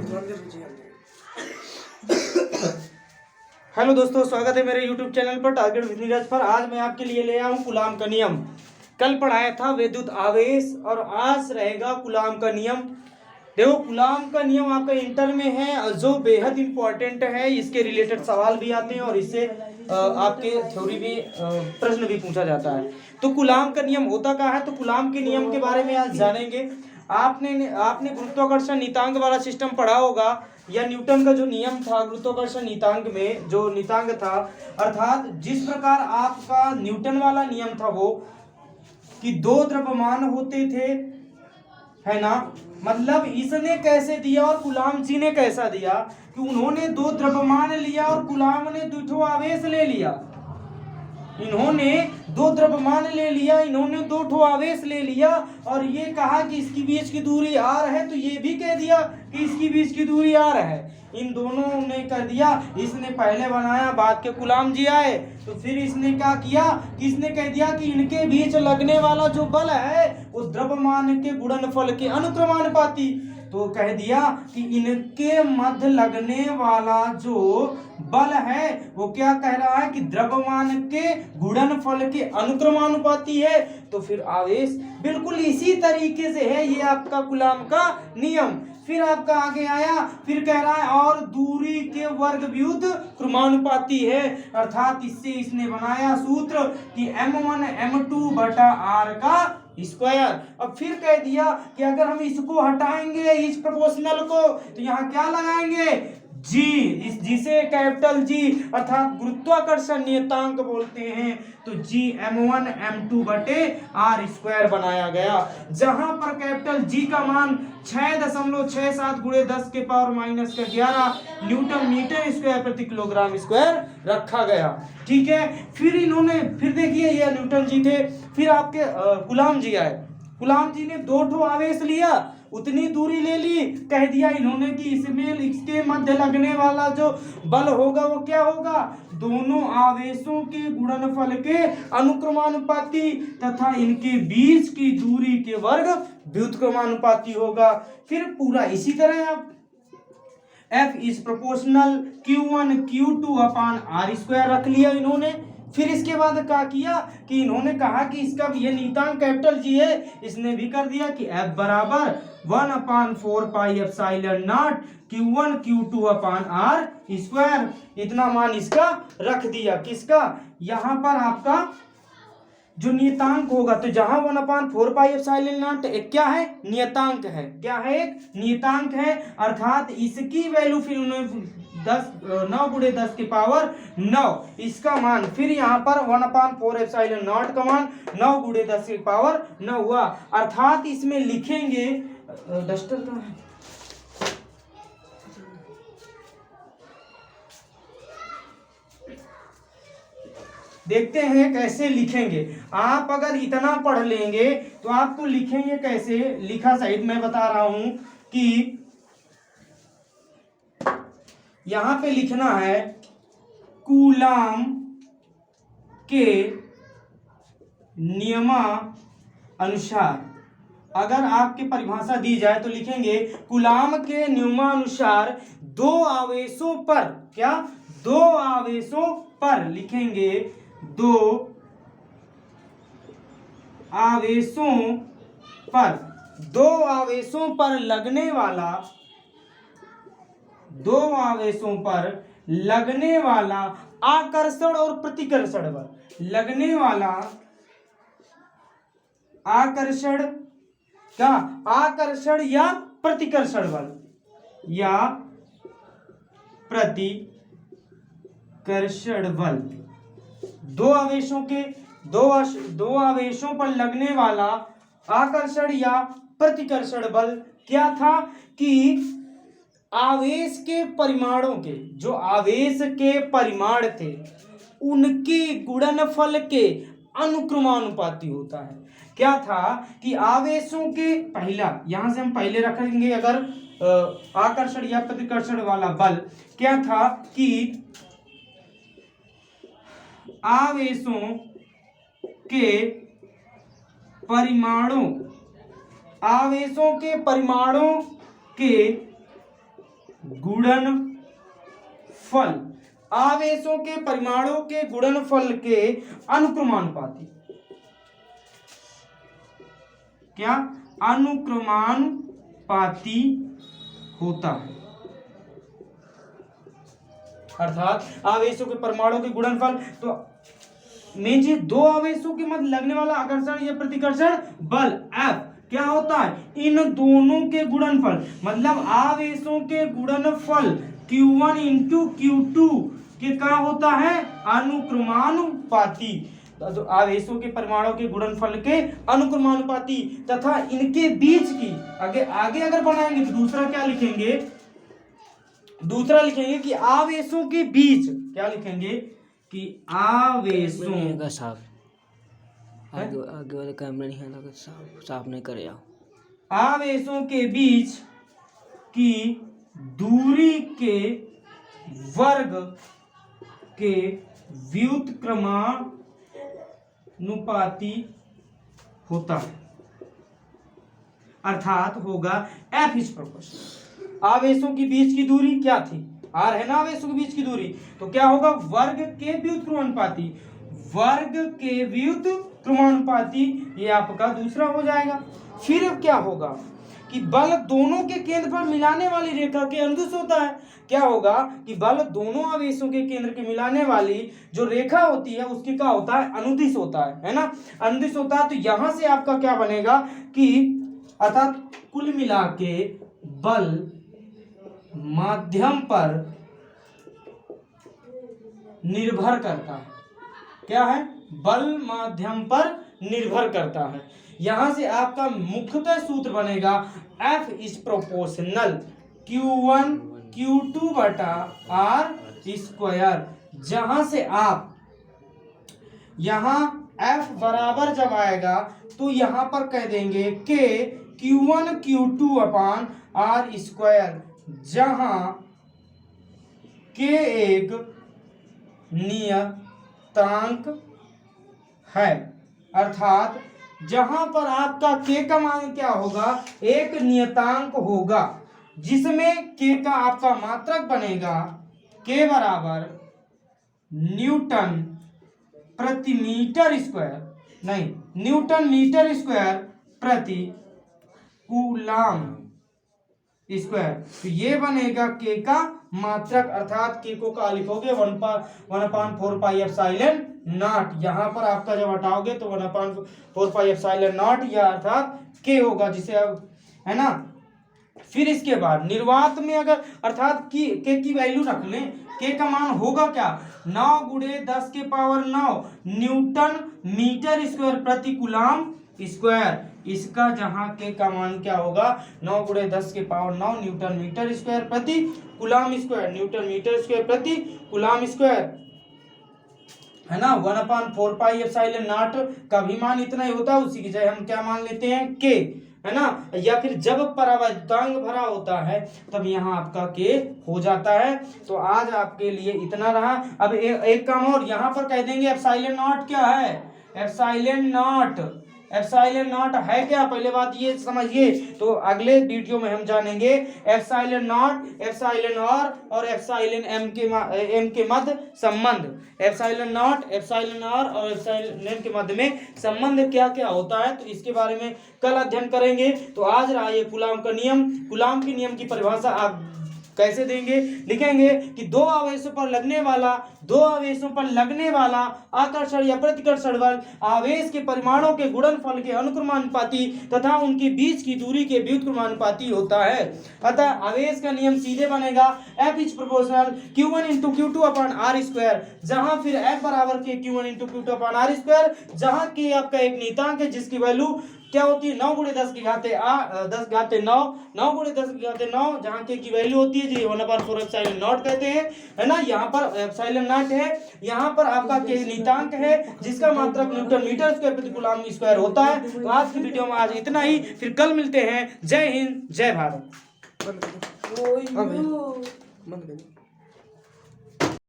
Hello दोस्तों, स्वागत है मेरे YouTube चैनल पर टारगेट विद नीरज पर। आज मैं आपके लिए ले आया हूँ कूलाम का नियम। कल पढ़ाया था विद्युत आवेश और आज रहेगा कूलाम का नियम। देखो, कूलाम का नियम आपका इंटर में है जो बेहद इंपॉर्टेंट है। इसके रिलेटेड सवाल भी आते हैं और इससे आपके थ्योरी भी प्रश्न भी पूछा जाता है। तो कूलाम का नियम होता क्या है, तो कूलाम के नियम के बारे में आज जानेंगे। आपने गुरुत्वाकर्षण नीतांक वाला सिस्टम पढ़ा होगा, या न्यूटन का जो नियम था गुरुत्वाकर्षण नीतांक में जो नीतांक था, अर्थात जिस प्रकार आपका न्यूटन वाला नियम था वो कि दो द्रव्यमान होते थे, है ना। मतलब इसने कैसे दिया और कूलाम जी ने कैसा दिया कि उन्होंने दो द्रव्यमान लिया और कूलाम ने दो आवेश ले लिया। इन्होंने दो द्रव्यमान ले लिया, इन्होंने दो ठो आवेश ले लिया और ये कहा कि इसकी बीच की दूरी r है, तो ये भी कह दिया कि इसकी बीच की दूरी r है। इन दोनों ने कर दिया, इसने पहले बनाया, बाद के कूलाम जी आए तो फिर इसने क्या किया कि इसने कह दिया कि इनके बीच लगने वाला जो बल है वो द्रव्यमान के गुणनफल के अनुक्रमानुपाती। तो कह दिया कि इनके मध्य लगने वाला जो बल है वो क्या कह रहा है कि द्रव्यमान के गुणनफल के अनुक्रमानुपाती है। तो फिर आवेश बिल्कुल इसी तरीके से है, ये आपका कूलाम का नियम। फिर आपका आगे आया, फिर कह रहा है और दूरी के वर्ग व्युत क्रमानुपाती है, अर्थात इससे इसने बनाया सूत्र कि m1 m2 बटा r का स्क्वायर। अब फिर कह दिया कि अगर हम इसको हटाएंगे इस प्रोपोर्शनल को तो यहाँ क्या लगाएंगे जी, जिसे कैपिटल जी अर्थात गुरुत्वाकर्षण नियतांक बोलते हैं, तो जी m1 m2 बटे r स्क्वायर बनाया गया, जहां पर कैपिटल जी का मान 6.67 गुणे 10 के पावर माइनस का 11 न्यूटन मीटर स्क्वायर प्रति किलोग्राम स्क्वायर रखा गया। ठीक है, फिर इन्होंने फिर देखिए ये न्यूटन जी थे, फिर आपके कूलाम जी आए। कूलाम जी ने दो ठो आवेश लिया, उतनी दूरी ले ली, कह दिया इन्होंने कि इसमें इसके मध्य लगने वाला जो बल होगा वो क्या होगा, दोनों आवेशों के गुणनफल के अनुक्रमानुपाती तथा इनके बीच की दूरी के वर्ग व्युत्क्रमानुपाती होगा। फिर पूरा इसी तरह आप F is proportional Q1 Q2 upon R square रख लिया इन्होंने। फिर इसके बाद क्या किया कि इन्होंने कहा कि इसका ये नीतांक कैपिटल जी है, इसने भी कर दिया कि F बराबर 1/4 pi epsilon not Q1 Q2 upon R square, इतना मान इसका रख दिया। किसका, यहाँ पर आपका जो नियतांक होगा, तो जहां 1/4 पाई एप्सिलॉन नॉट एक क्या है, नियतांक है, क्या है, एक नियतांक है, अर्थात इसकी वैल्यू फिर 9 गुणे 10 के पावर 9 इसका मान, फिर यहाँ पर 1/4 एप्सिलॉन नॉट का मान 9 गुणे 10 के पावर 9 हुआ। अर्थात इसमें लिखेंगे डस्टर का है, देखते हैं कैसे लिखेंगे। आप अगर इतना पढ़ लेंगे तो आपको लिखेंगे कैसे, लिखा सहित मैं बता रहा हूं कि यहां पे लिखना है कूलाम के नियमानुसार। अगर आपकी परिभाषा दी जाए तो लिखेंगे कूलाम के नियमानुसार दो आवेशों पर, क्या, दो आवेशों पर लिखेंगे, दो आवेशों पर, दो आवेशों पर लगने वाला, दो आवेशों पर लगने वाला आकर्षण और प्रतिकर्षण बल, लगने वाला आकर्षण, क्या, आकर्षण या प्रतिकर्षण बल, या प्रतिकर्षण बल, दो आवेशों के दो आवेशों पर लगने वाला आकर्षण या प्रतिकर्षण बल क्या था कि आवेश के परिमाणों के, जो आवेश के परिमाण थे उनके गुणनफल के अनुक्रमानुपाती होता है। क्या था कि आवेशों के, पहला यहां से हम पहले रखेंगे अगर आकर्षण या प्रतिकर्षण वाला बल, क्या था कि आवेशों के परिमाणों, आवेशों के परिमाणों के गुणनफल, आवेशों के परिमाणों के गुणनफल के अनुक्रमानुपाती, क्या अनुक्रमानुपाती होता है। अर्थात आवेशों के परमाणुओं के गुणनफल, तो मीन्स दो आवेशों के मध्य लगने वाला आकर्षण या प्रतिकर्षण बल F क्या होता है, इन दोनों के गुणनफल, मतलब आवेशों के गुणनफल Q1 इंटू Q2 के क्या होता है, अनुक्रमानुपाती। तो आवेशों के परमाणुओं के गुणनफल के अनुक्रमानुपाती तथा इनके बीच की, आगे आगे अगर बनाएंगे तो दूसरा क्या लिखेंगे, दूसरा लिखेंगे कि आवेशों के बीच, क्या लिखेंगे कि आवेशों, साफ आगे वाले कैमरा नहीं है लगा, साफ नहीं करे आओ। आवेशों के बीच की दूरी के वर्ग के व्युत्क्रमानुपाती होता है। अर्थात होगा F इज प्रोपोर्शनल, आवेशों के बीच की दूरी क्या थी, R है ना आवेशों के बीच की दूरी, तो क्या होगा वर्ग के व्युत्क्रमानुपाती, वर्ग के व्युत्क्रमानुपाती, ये आपका दूसरा हो जाएगा। फिर अब क्या होगा कि बल दोनों के केंद्र पर मिलाने वाली रेखा के अनुदिश होता है। क्या होगा कि बल दोनों आवेशों के केंद्र के मिलाने वाली जो रेखा होती है उसकी क्या होता है, अनुदिश होता है ना, अनुदिश होता है। तो यहां से आपका क्या बनेगा कि अर्थात कुल मिला के बल माध्यम पर निर्भर करता है, क्या है, बल माध्यम पर निर्भर करता है। यहां से आपका मुख्यतः सूत्र बनेगा F is proportional Q1 Q2 बटा R स्क्वायर, जहां से आप यहां F बराबर जब आएगा तो यहां पर कह देंगे के Q1 Q2 अपान R स्क्वायर, जहां के एक नियतांक है। अर्थात जहां पर आपका के का मान क्या होगा, एक नियतांक होगा जिसमें के का आपका मात्रक बनेगा के बराबर न्यूटन प्रति मीटर स्क्वायर, नहीं न्यूटन मीटर स्क्वायर प्रति कूलाम स्क्वायर। तो ये बनेगा के का मात्रक, अर्थात के को का लिखोगे 1/4 पाई एप्सिलॉन नॉट, यहाँ पर आपका जब हटाओगे तो 1/4 पाई एप्सिलॉन नॉट, या अर्थात के होगा जिसे अब, है ना। फिर इसके बाद निर्वात में अगर अर्थात के की वैल्यू रख लें, के का मान होगा क्या, 9 × 10 के पावर 9 न्यूटन मीटर स्क्वायर प्रति कूलाम स्क्वायर। इसका जहां के का मान क्या होगा, 9 × 10 के पावर 9 न्यूटन मीटर स्क्वायर प्रति coulomb square, newton metre square प्रति कूलाम स्क्वायर, है ना। 1/4 पाई एप्सिलॉन नॉट का भी मान इतना ही होता है, उसी की जगह हम क्या मान लेते हैं के, है ना। या फिर जब परावर्तांक भरा होता है तब यहाँ आपका के हो जाता है। तो आज आपके लिए इतना रहा। अब एक काम और यहाँ पर कह देंगे एप्सिलॉन नॉट क्या है, एप्सिलॉन नॉट है क्या, पहले बात ये समझिए। तो अगले वीडियो में हम जानेंगे एप्सिलॉन नॉट, एप्सिलॉन और एप्सिलॉन एम के मध्य संबंध, एप्सिलॉन नॉट, एप्सिलॉन और एप्सिलॉन एम के मध्य में संबंध क्या क्या होता है, तो इसके बारे में कल अध्ययन करेंगे। तो आज रहा ये कूलाम का नियम। कूलाम के नियम की परिभाषा आप कैसे देंगे, लिखेंगे कि दो आवेशों पर लगने वाला आकर्षण या प्रतिकर्षण बल आवेश के परिमाणों के गुणनफल के अनुक्रमानुपाती तथा उनके बीच की दूरी के व्युत्क्रमानुपाती होता है। अतः आवेश का नियम सीधे बनेगा F is proportional Q1 × Q2 upon R square, जहां फिर F बराबर के Q1 × Q2 अपान R स्क्वायर, जहां के आपका एक नियतांक है जिसकी वैल्यू क्या होती है, 9 × 10 की घाते 9, 9 × 10 की घाते 9, जहाँ के की वैल्यू होती है जी 1/4 एप्सिलॉन नॉट कहते हैं, है ना। यहाँ पर एप्सिलॉन नॉट है, यहाँ पर आपका के नियतांक है जिसका मात्रक न्यूटन मीटर स्क्वायर प्रति कूलाम स्क्वायर होता है। तो आज की वीडियो में आज इतना ही, फिर कल मिलते हैं। जय हिंद, जय भारत।